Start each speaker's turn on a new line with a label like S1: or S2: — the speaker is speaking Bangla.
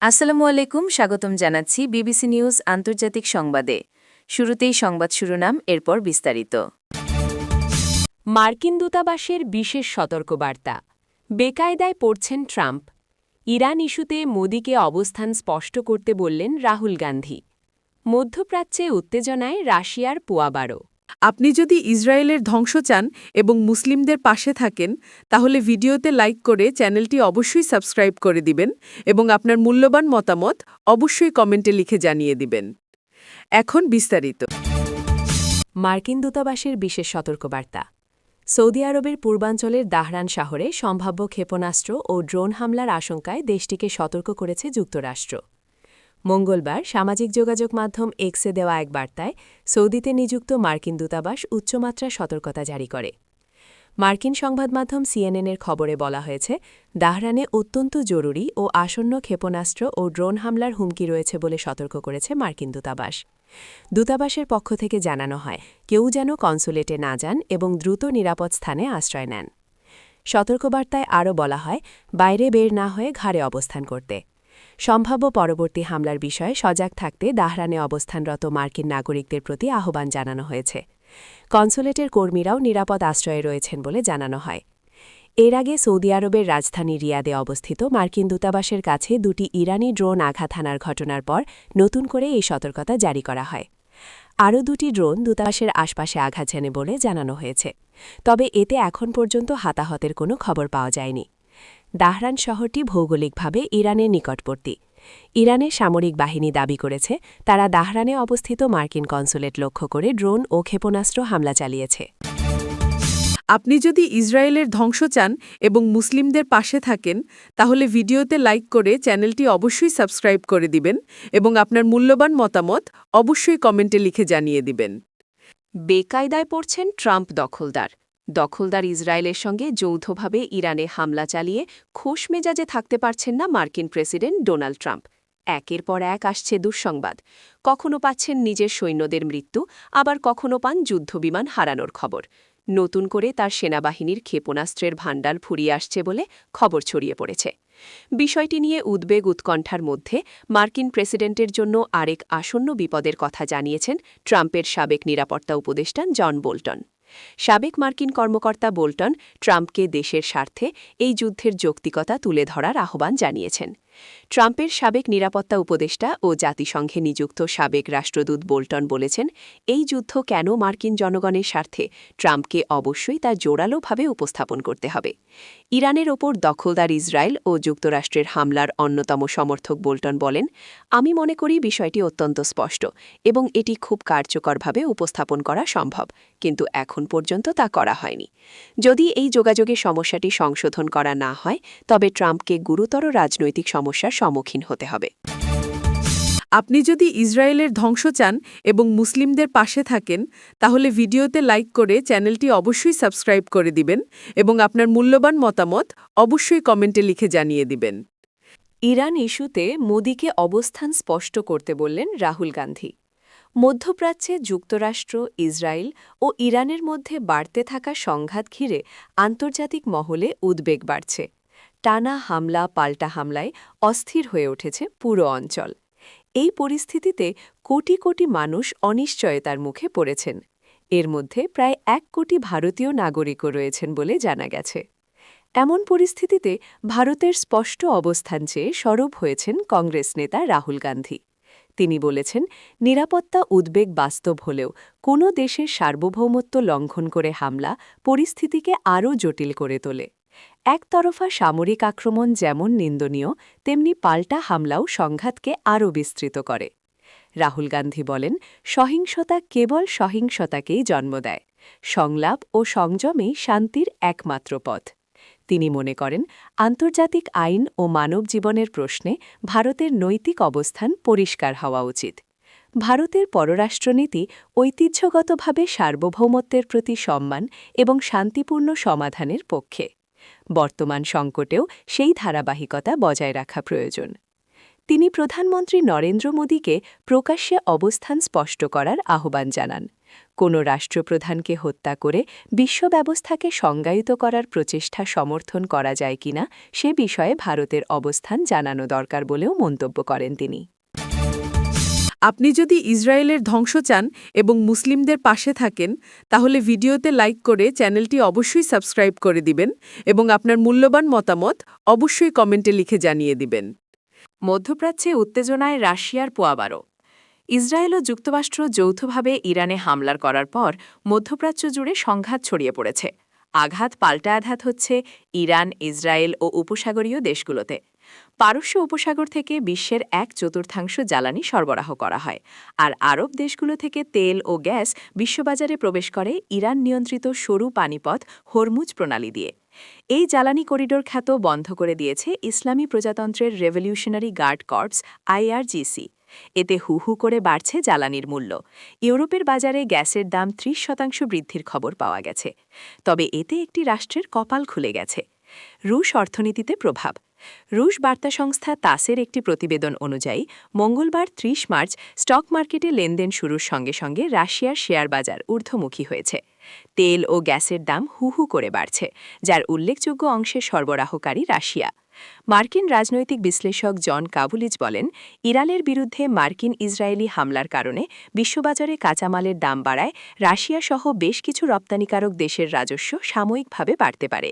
S1: আসসালামু আলাইকুম, স্বাগতম জানাচ্ছি বিবিসি নিউজ আন্তর্জাতিক সংবাদে। শুরুতেই সংবাদ শিরোনাম, এরপর বিস্তারিত।
S2: মার্কিন দূতাবাসের বিশেষ সতর্কবার্তা, বেকায়দায় পড়ছেন ট্রাম্প। ইরান ইস্যুতে মোদিকে অবস্থান স্পষ্ট করতে বললেন রাহুল গান্ধী। মধ্যপ্রাচ্যে উত্তেজনায় রাশিয়ার পোয়াবারো।
S3: আপনি যদি ইসরায়েলের ধ্বংস চান এবং মুসলিমদের পাশে থাকেন, তাহলে ভিডিওতে লাইক করে চ্যানেলটি অবশ্যই সাবস্ক্রাইব করে দিবেন এবং আপনার মূল্যবান মতামত অবশ্যই কমেন্টে লিখে জানিয়ে দিবেন। এখন বিস্তারিত।
S2: মার্কিন দূতাবাসের বিশেষ সতর্কবার্তা। সৌদি আরবের পূর্বাঞ্চলের দাহরান শহরে সম্ভাব্য ক্ষেপণাস্ত্র ও ড্রোন হামলার আশঙ্কায় দেশটিকে সতর্ক করেছে যুক্তরাষ্ট্র। মঙ্গলবার সামাজিক যোগাযোগ মাধ্যম এক্সে দেওয়া এক বার্তায় সৌদিতে নিযুক্ত মার্কিন দূতাবাস উচ্চমাত্রার সতর্কতা জারি করে। মার্কিন সংবাদমাধ্যম সিএনএনের খবরে বলা হয়েছে, দাহরানে অত্যন্ত জরুরি ও আসন্ন ক্ষেপণাস্ত্র ও ড্রোন হামলার হুমকি রয়েছে বলে সতর্ক করেছে মার্কিন দূতাবাস। দূতাবাসের পক্ষ থেকে জানানো হয়, কেউ যেন কনসুলেটে না যান এবং দ্রুত নিরাপদ স্থানে আশ্রয় নেন। সতর্কবার্তায় আরও বলা হয়, বাইরে বের না হয়ে ঘরে অবস্থান করতে। সম্ভাব্য পরবর্তী হামলার বিষয়ে সজাগ থাকতে দাহরানে অবস্থানরত মার্কিন নাগরিকদের প্রতি আহ্বান জানানো হয়েছে। কনসুলেটের কর্মীরাও নিরাপদ আশ্রয়ে রয়েছেন বলে জানানো হয়। এর আগে সৌদি আরবের রাজধানী রিয়াদে অবস্থিত মার্কিন দূতাবাসের কাছে দুটি ইরানি ড্রোন আঘাত হানার ঘটনার পর নতুন করে এই সতর্কতা জারি করা হয়। আরও দুটি ড্রোন দূতাবাসের আশপাশে আঘাত হানে বলে জানানো হয়েছে, তবে এতে এখন পর্যন্ত হতাহতের কোনো খবর পাওয়া যায়নি। দাহরান শহরটি ভৌগোলিকভাবে ইরানের নিকটবর্তী। ইরানের সামরিক বাহিনী দাবি করেছে, তারা দাহরানে অবস্থিত মার্কিন কনসুলেট লক্ষ্য করে ড্রোন ও ক্ষেপণাস্ত্র হামলা চালিয়েছে।
S3: আপনি যদি ইসরায়েলের ধ্বংস চান এবং মুসলিমদের পাশে থাকেন, তাহলে ভিডিওতে লাইক করে চ্যানেলটি অবশ্যই সাবস্ক্রাইব করে দিবেন এবং আপনার মূল্যবান মতামত অবশ্যই কমেন্টে লিখে জানিয়ে দিবেন।
S2: বেকায়দায় পড়ছেন ট্রাম্প দখলদার ইসরায়েলের সঙ্গে যৌথভাবে ইরানে হামলা চালিয়ে খোশ মেজাজে থাকতে পারছেন না মার্কিন প্রেসিডেন্ট ডোনাল্ড ট্রাম্প। একের পর এক আসছে দুঃসংবাদ। কখনো পাচ্ছেন নিজের সৈন্যদের মৃত্যু, আবার কখনো পান যুদ্ধবিমান হারানোর খবর। নতুন করে তার সেনাবাহিনীর ক্ষেপণাস্ত্রের ভাণ্ডার ফুরিয়ে আসছে বলে খবর ছড়িয়ে পড়েছে। বিষয়টি নিয়ে উদ্বেগ উৎকণ্ঠার মধ্যে মার্কিন প্রেসিডেন্টের জন্য আরেক আসন্ন বিপদের কথা জানিয়েছেন ট্রাম্পের সাবেক নিরাপত্তা উপদেষ্টা জন বোল্টন। সাবেক মার্কিন কর্মকর্তা বোল্টন ট্রাম্পকে দেশের স্বার্থে এই যুদ্ধের যৌক্তিকতা তুলে ধরার আহ্বান জানিয়েছেন। ট্রাম্পের সাবেক নিরাপত্তা উপদেষ্টা ও জাতিসংঘে নিযুক্ত সাবেক রাষ্ট্রদূত বোল্টন বলেছেন, এই যুদ্ধ কেন মার্কিন জনগণের স্বার্থে, ট্রাম্পকে অবশ্যই তা জোরালোভাবে উপস্থাপন করতে হবে। ইরানের ওপর দখলদার ইসরায়েল ও যুক্তরাষ্ট্রের হামলার অন্যতম সমর্থক বোল্টন বলেন, আমি মনে করি বিষয়টি অত্যন্ত স্পষ্ট এবং এটি খুব কার্যকরভাবে উপস্থাপন করা সম্ভব, কিন্তু এখন পর্যন্ত তা করা হয়নি। যদি এই যোগাযোগের সমস্যাটি সংশোধন করা না হয়, তবে ট্রাম্পকে গুরুতর রাজনৈতিক সমস্যার সম্মুখীন হতে হবে।
S3: আপনি যদি ইসরায়েলের ধ্বংস চান এবং মুসলিমদের পাশে থাকেন, তাহলে ভিডিওতে লাইক করে চ্যানেলটি অবশ্যই সাবস্ক্রাইব করে দিবেন এবং আপনার মূল্যবান মতামত অবশ্যই কমেন্টে লিখে জানিয়ে দিবেন।
S2: ইরান ইস্যুতে মোদিকে অবস্থান স্পষ্ট করতে বললেন রাহুল গান্ধী। মধ্যপ্রাচ্যে যুক্তরাষ্ট্র, ইসরায়েল ও ইরানের মধ্যে বাড়তে থাকা সংঘাত ঘিরে আন্তর্জাতিক মহলে উদ্বেগ বাড়ছে। টানা হামলা পাল্টা হামলায় অস্থির হয়ে উঠেছে পুরো অঞ্চল। এই পরিস্থিতিতে কোটি কোটি মানুষ অনিশ্চয়তার মুখে পড়েছেন। এর মধ্যে প্রায় ১ কোটি ভারতীয় নাগরিকও রয়েছেন বলে জানা গেছে। এমন পরিস্থিতিতে ভারতের স্পষ্ট অবস্থান চেয়ে সরব হয়েছেন কংগ্রেস নেতা রাহুল গান্ধী। তিনি বলেছেন, নিরাপত্তা উদ্বেগ বাস্তব হলেও কোনো দেশের সার্বভৌমত্ব লঙ্ঘন করে হামলা পরিস্থিতিকে আরও জটিল করে তোলে। একতরফা সামরিক আক্রমণ যেমন নিন্দনীয়, তেমনি পাল্টা হামলাও সংঘাতকে আরও বিস্তৃত করে। রাহুল গান্ধী বলেন, সহিংসতা কেবল সহিংসতাকেই জন্ম দেয়। সংলাপ ও সংযমেই শান্তির একমাত্র পথ। তিনি মনে করেন, আন্তর্জাতিক আইন ও মানব জীবনের প্রশ্নে ভারতের নৈতিক অবস্থান পরিষ্কার হওয়া উচিত। ভারতের পররাষ্ট্রনীতি ঐতিহ্যগতভাবে সার্বভৌমত্বের প্রতি সম্মান এবং শান্তিপূর্ণ সমাধানের পক্ষে। বর্তমান সংকটেও সেই ধারাবাহিকতা বজায় রাখা প্রয়োজন। তিনি প্রধানমন্ত্রী নরেন্দ্র মোদীকে প্রকাশ্যে অবস্থান স্পষ্ট করার আহ্বান জানান। কোনো রাষ্ট্রপ্রধানকে হত্যা করে বিশ্ব ব্যবস্থাকে সংজ্ঞায়িত করার প্রচেষ্টা সমর্থন করা যায় কিনা সে বিষয়ে ভারতের অবস্থান জানানো দরকার বলেও মন্তব্য করেন তিনি।
S3: আপনি যদি ইসরায়েলের ধ্বংস চান এবং মুসলিমদের পাশে থাকেন তাহলে ভিডিওতে লাইক করে চ্যানেলটি অবশ্যই সাবস্ক্রাইব করে দিবেন এবং আপনার মূল্যবান মতামত অবশ্যই কমেন্টে লিখে জানিয়ে দিবেন।
S1: মধ্যপ্রাচ্যে উত্তেজনায় রাশিয়ার পোয়াবারো। ইসরায়েল ও যুক্তরাষ্ট্র যৌথভাবে ইরানে হামলার করার পর মধ্যপ্রাচ্য জুড়ে সংঘাত ছড়িয়ে পড়েছে। আঘাত পাল্টা আঘাত হচ্ছে ইরান, ইসরায়েল ও উপসাগরীয় দেশগুলোতে। পারস্য উপসাগর থেকে বিশ্বের 1/4 জ্বালানি সরবরাহ করা হয়, আর আরব দেশগুলো থেকে তেল ও গ্যাস বিশ্ববাজারে প্রবেশ করে ইরান নিয়ন্ত্রিত সরু পানিপথ হরমুজ প্রণালী দিয়ে। এই জ্বালানি করিডোর খ্যাত বন্ধ করে দিয়েছে ইসলামী প্রজাতন্ত্রের রেভলিউশনারি গার্ড কর্পস IRGC। এতে হু হু করে বাড়ছে জ্বালানির মূল্য। ইউরোপের বাজারে গ্যাসের দাম 30% বৃদ্ধির খবর পাওয়া গেছে। তবে এতে একটি রাষ্ট্রের কপাল খুলে গেছে। রুশ অর্থনীতিতে প্রভাব। রুশ বার্তা সংস্থা তাসের একটি প্রতিবেদন অনুযায়ী মঙ্গলবার 30 মার্চ স্টক মার্কেটে লেনদেন শুরুর সঙ্গে সঙ্গে রাশিয়ার শেয়ার বাজার ঊর্ধ্বমুখী হয়েছে। তেল ও গ্যাসের দাম হু হু করে বাড়ছে, যার উল্লেখযোগ্য অংশের সরবরাহকারী রাশিয়া। মার্কিন রাজনৈতিক বিশ্লেষক জন কাবুলিজ বলেন, ইরানের বিরুদ্ধে মার্কিন ইসরায়েলি হামলার কারণে বিশ্ববাজারে কাঁচামালের দাম বাড়ায় রাশিয়া সহ বেশ কিছু রপ্তানিকারক দেশের রাজস্ব সাময়িকভাবে বাড়তে পারে।